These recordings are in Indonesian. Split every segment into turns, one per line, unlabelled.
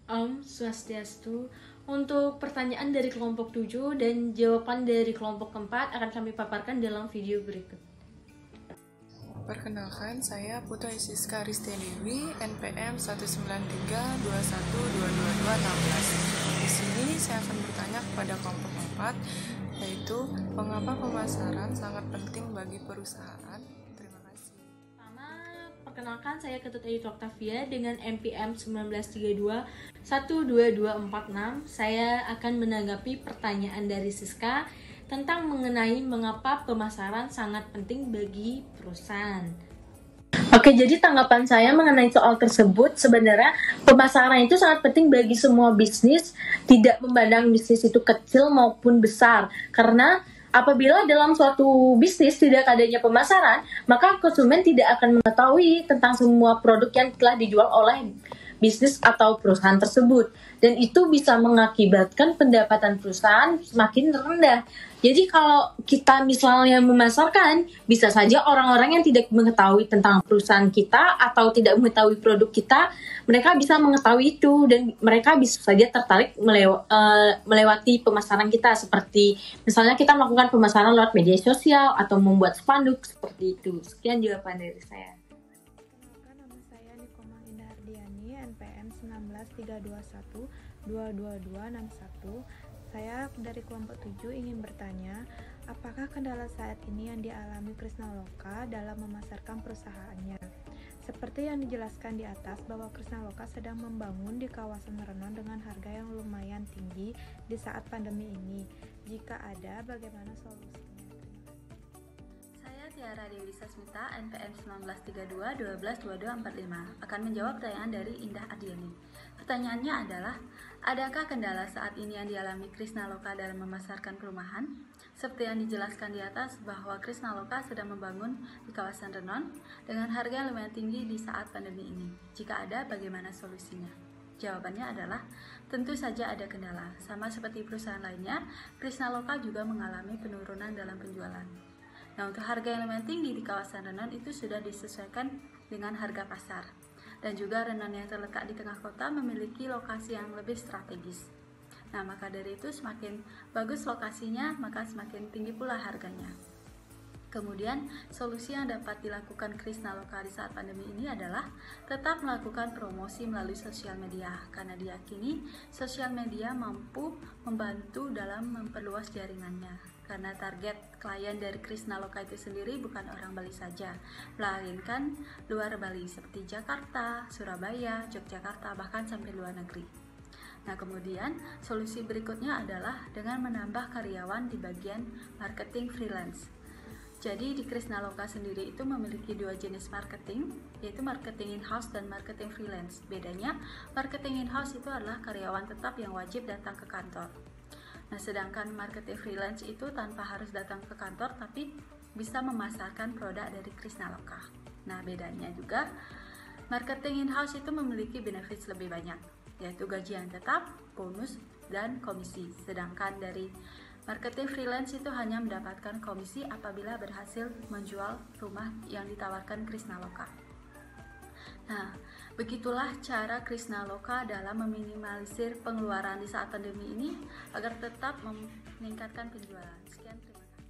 Om Swastiastu. Untuk pertanyaan dari kelompok 7 dan jawaban dari kelompok keempat akan kami paparkan dalam video berikut.
Perkenalkan, saya Putra Siska Ristiadewi, NPM 19321222216. Di sini saya akan bertanya kepada kelompok 4, yaitu mengapa pemasaran sangat penting bagi perusahaan. Terima kasih.
Pertama, perkenalkan saya Ketut Ayu Octavia dengan NPM 1932 12246. Saya akan menanggapi pertanyaan dari Siska tentang mengenai mengapa pemasaran sangat penting bagi perusahaan. Oke, jadi tanggapan saya mengenai soal tersebut, sebenarnya pemasaran itu sangat penting bagi semua bisnis, tidak memandang bisnis itu kecil maupun besar. Karena apabila dalam suatu bisnis tidak adanya pemasaran, maka konsumen tidak akan mengetahui tentang semua produk yang telah dijual oleh bisnis atau perusahaan tersebut, dan itu bisa mengakibatkan pendapatan perusahaan semakin rendah. Jadi kalau kita misalnya memasarkan, bisa saja orang-orang yang tidak mengetahui tentang perusahaan kita atau tidak mengetahui produk kita, mereka bisa mengetahui itu dan mereka bisa saja tertarik melewati pemasaran kita, seperti misalnya kita melakukan pemasaran lewat media sosial atau membuat spanduk seperti itu. Sekian jawaban dari saya.
NPM 19321222261. Saya dari kelompok 7 ingin bertanya, apakah kendala saat ini yang dialami Krisnaloka dalam memasarkan perusahaannya? Seperti yang dijelaskan di atas bahwa Krisnaloka sedang membangun di kawasan Renon dengan harga yang lumayan tinggi di saat pandemi ini. Jika ada, bagaimana solusinya?
Tiara Dewi Sasmita, NPM 1932 akan menjawab pertanyaan dari Indah Ardiani. Pertanyaannya adalah, adakah kendala saat ini yang dialami Krisnaloka dalam memasarkan perumahan? Seperti yang dijelaskan di atas bahwa Krisnaloka sedang membangun di kawasan Renon dengan harga yang lumayan tinggi di saat pandemi ini. Jika ada, bagaimana solusinya? Jawabannya adalah, tentu saja ada kendala. Sama seperti perusahaan lainnya, Krisnaloka juga mengalami penurunan dalam penjualan. Nah, untuk harga yang lumayan tinggi di kawasan Renon itu sudah disesuaikan dengan harga pasar. Dan juga Renon yang terletak di tengah kota memiliki lokasi yang lebih strategis. Nah, maka dari itu semakin bagus lokasinya, maka semakin tinggi pula harganya. Kemudian, solusi yang dapat dilakukan Krisnaloka di saat pandemi ini adalah tetap melakukan promosi melalui sosial media, karena diyakini sosial media mampu membantu dalam memperluas jaringannya. Karena target klien dari Krisnaloka itu sendiri bukan orang Bali saja, melainkan luar Bali seperti Jakarta, Surabaya, Yogyakarta, bahkan sampai luar negeri. Nah, kemudian solusi berikutnya adalah dengan menambah karyawan di bagian marketing freelance. Jadi di Krisnaloka sendiri itu memiliki dua jenis marketing, yaitu marketing in-house dan marketing freelance. Bedanya, marketing in-house itu adalah karyawan tetap yang wajib datang ke kantor. Nah, sedangkan marketing freelance itu tanpa harus datang ke kantor, tapi bisa memasarkan produk dari Krisnaloka. Nah, bedanya juga, marketing in-house itu memiliki benefits lebih banyak, yaitu gaji yang tetap, bonus, dan komisi. Sedangkan dari marketing freelance itu hanya mendapatkan komisi apabila berhasil menjual rumah yang ditawarkan Krisnaloka. Nah, begitulah cara Krisnaloka dalam meminimalisir pengeluaran di saat pandemi ini agar tetap meningkatkan penjualan. Sekian, terima kasih.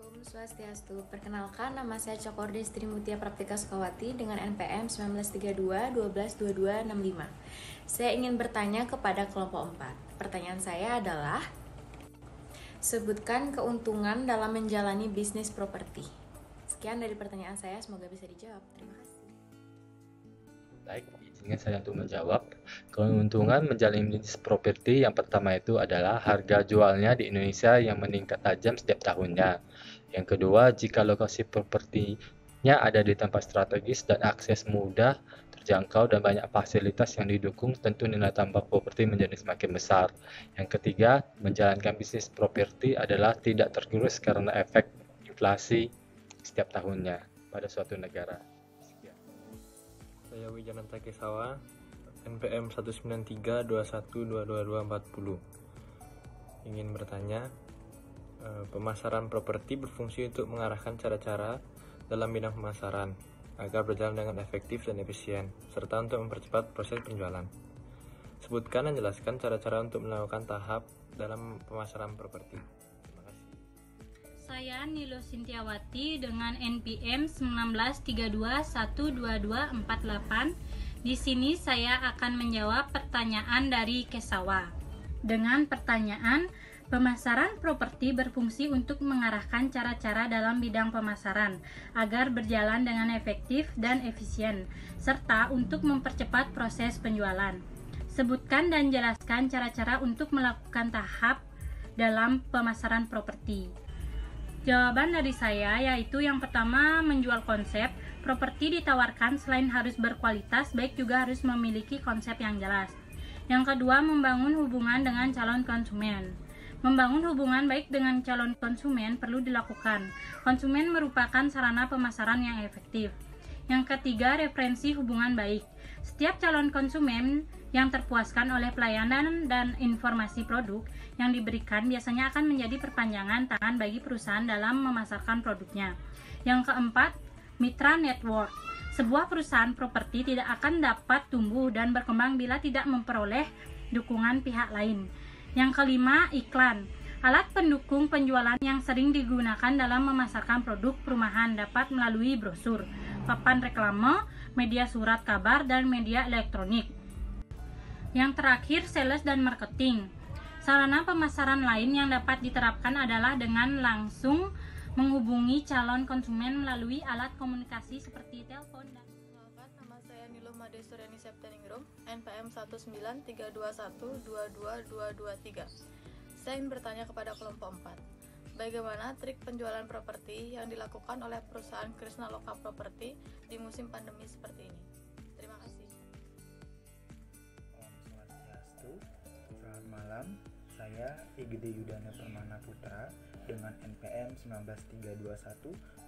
Om Swastiastu. Perkenalkan, nama saya Cokorde Sri Mutia Praptika Sukawati dengan NPM 1932 Saya ingin bertanya kepada kelompok 4. Pertanyaan saya adalah, sebutkan keuntungan dalam menjalani bisnis properti. Sekian dari pertanyaan saya, semoga bisa dijawab. Terima kasih.
Baik, izinkan saya untuk menjawab. Keuntungan menjalani bisnis properti yang pertama itu adalah harga jualnya di Indonesia yang meningkat tajam setiap tahunnya. Yang kedua, jika lokasi propertinya ada di tempat strategis dan akses mudah, terjangkau, dan banyak fasilitas yang didukung, tentu nilai tambah properti menjadi semakin besar. Yang ketiga, menjalankan bisnis properti adalah tidak tergerus karena efek inflasi setiap tahunnya pada suatu negara.
Saya Wijananta Kesawa, NPM 19321222240. Ingin bertanya, pemasaran properti berfungsi untuk mengarahkan cara-cara dalam bidang pemasaran agar berjalan dengan efektif dan efisien, serta untuk mempercepat proses penjualan. Sebutkan dan jelaskan cara-cara untuk melakukan tahap dalam pemasaran properti. Terima kasih.
Saya Nilo Sintiawati dengan NPM 1932122248. Di sini saya akan menjawab pertanyaan dari Kesawa. Dengan pertanyaan, pemasaran properti berfungsi untuk mengarahkan cara-cara dalam bidang pemasaran agar berjalan dengan efektif dan efisien, serta untuk mempercepat proses penjualan. Sebutkan dan jelaskan cara-cara untuk melakukan tahap dalam pemasaran properti. Jawaban dari saya yaitu yang pertama, menjual konsep. Properti ditawarkan selain harus berkualitas, baik juga harus memiliki konsep yang jelas. Yang kedua, membangun hubungan dengan calon konsumen. Membangun hubungan baik dengan calon konsumen perlu dilakukan. Konsumen merupakan sarana pemasaran yang efektif. Yang ketiga, referensi hubungan baik. Setiap calon konsumen yang terpuaskan oleh pelayanan dan informasi produk yang diberikan biasanya akan menjadi perpanjangan tangan bagi perusahaan dalam memasarkan produknya. Yang keempat, mitra network. Sebuah perusahaan properti tidak akan dapat tumbuh dan berkembang bila tidak memperoleh dukungan pihak lain. Yang kelima, iklan. Alat pendukung penjualan yang sering digunakan dalam memasarkan produk perumahan dapat melalui brosur, papan reklame, media surat kabar, dan media elektronik. Yang terakhir, sales dan marketing. Sarana pemasaran lain yang dapat diterapkan adalah dengan langsung menghubungi calon konsumen melalui alat komunikasi seperti telepon dan...
Perkenalkan, nama saya Nilo Made Suryani Septeningrum, NPM 19321222223. Saya ingin bertanya kepada kelompok 4. Bagaimana trik penjualan properti yang dilakukan oleh perusahaan Krishna Loka Property di musim pandemi seperti ini? Terima kasih.
Om Swastiastu, selamat malam. Saya Igede Yudana Permana Putra dengan NPM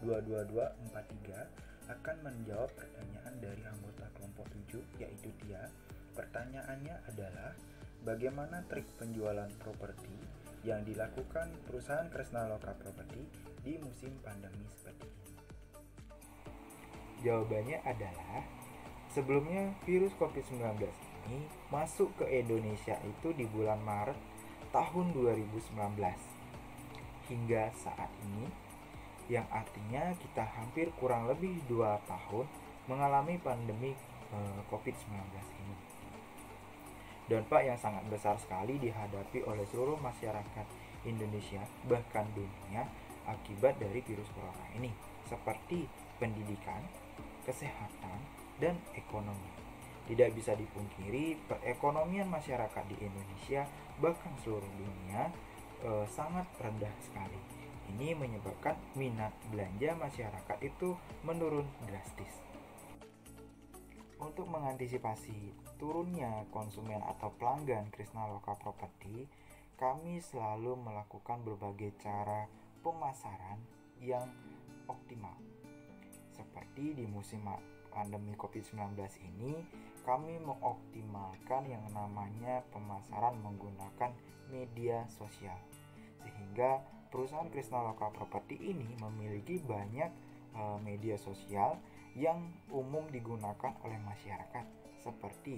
19321222243 akan menjawab pertanyaan dari anggota kelompok 7 yaitu Tia. Pertanyaannya adalah bagaimana trik penjualan properti yang dilakukan perusahaan Krishna Loka Property di musim pandemi seperti ini? Jawabannya adalah sebelumnya virus COVID-19 ini masuk ke Indonesia itu di bulan Maret tahun 2019 hingga saat ini, yang artinya kita hampir kurang lebih 2 tahun mengalami pandemi COVID-19 ini. Dampak yang sangat besar sekali dihadapi oleh seluruh masyarakat Indonesia bahkan dunia akibat dari virus corona ini, seperti pendidikan, kesehatan, dan ekonomi. Tidak bisa dipungkiri perekonomian masyarakat di Indonesia bahkan seluruh dunia sangat rendah sekali. Ini menyebabkan minat belanja masyarakat itu menurun drastis. Untuk mengantisipasi turunnya konsumen atau pelanggan Krishna Loka Property, kami selalu melakukan berbagai cara pemasaran yang optimal. Seperti di musim pandemi COVID-19 ini, kami mengoptimalkan yang namanya pemasaran menggunakan media sosial. Sehingga perusahaan Krishna Loka Property ini memiliki banyak media sosial yang umum digunakan oleh masyarakat seperti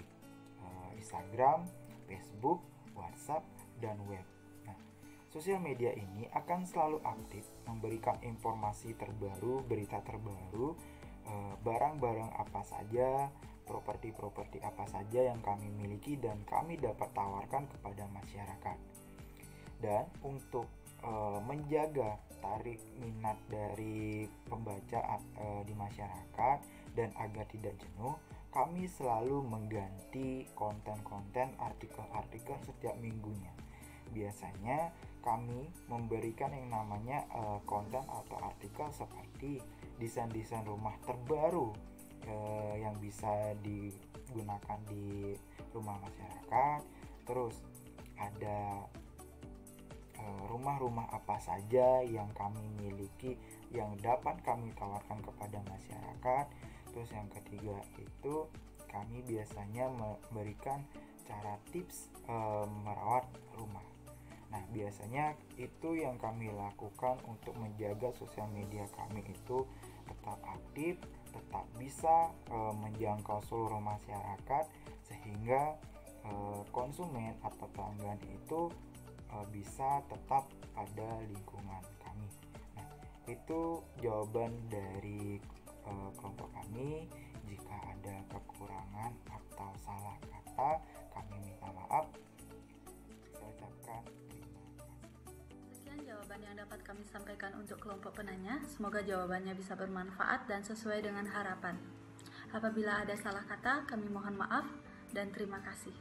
Instagram, Facebook, WhatsApp, dan web. Nah, sosial media ini akan selalu aktif memberikan informasi terbaru, berita terbaru, barang-barang apa saja, properti-properti apa saja yang kami miliki dan kami dapat tawarkan kepada masyarakat. Dan untuk menjaga tarik minat dari pembaca di masyarakat dan agar tidak jenuh, kami selalu mengganti konten-konten artikel-artikel setiap minggunya. Biasanya kami memberikan yang namanya konten atau artikel seperti desain-desain rumah terbaru yang bisa digunakan di rumah masyarakat. Terus ada rumah-rumah apa saja yang kami miliki yang dapat kami tawarkan kepada masyarakat. Terus yang ketiga itu kami biasanya memberikan cara tips merawat rumah. Nah, biasanya itu yang kami lakukan untuk menjaga sosial media kami itu tetap aktif, tetap bisa menjangkau seluruh masyarakat, sehingga konsumen atau pelanggan itu bisa tetap pada lingkungan kami. Nah, itu jawaban dari kelompok kami. Jika ada kekurangan atau salah kata, kami minta maaf. Saya ucapkan terima kasih.
Sekian jawaban yang dapat kami sampaikan untuk kelompok penanya. Semoga jawabannya bisa bermanfaat dan sesuai dengan harapan. Apabila ada salah kata, kami mohon maaf dan terima kasih.